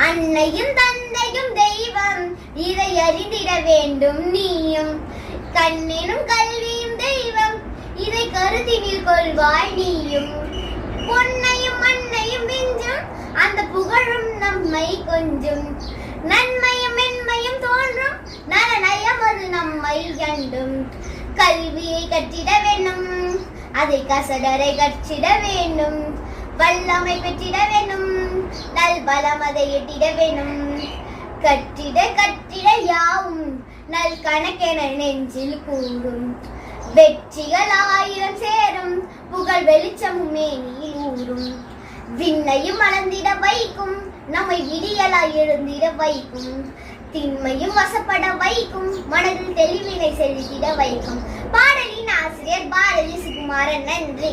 அன்னையும் தந்தையும் தெய்வம், இதை அறிந்திட வேண்டும் நீயும். கண்ணெனும் கல்வியும் தெய்வம், இதை கருத்தினில் கொள்வாய் நீயும். பொன்னையும் மண்ணையும் விஞ்சும், அந்த புகழும் நம்மை கொஞ்சும். நன்மையும் மென்மையும் தோன்றும், நலநயம் அது நம்மை கண்டும். கல்வியை கற்றிட வேண்டும், அதை கசடரை கற்றிட வேண்டும். வல்லமை பெற்றிட வேண்டும், நல்பலம் அதை எட்டிட வேண்டும். கற்றிட கற்றிட யாவும் நல் கணக்கென நெஞ்சில் கூடும். வெற்றிகள் 1000 சேரும், புகழ் வெளிச்சமும் மேனியில் ஊறும். விண்ணையும் அளந்திட வைக்கும், நம்மை விடியலாய் எழுந்திட வைக்கும். திண்மையும் வசப்பட வைக்கும், மனதில் தெளிவினை செலுத்திட வைக்கும். பாடலின் ஆசிரியர் பாரதி சுகுமாரன். நன்றி.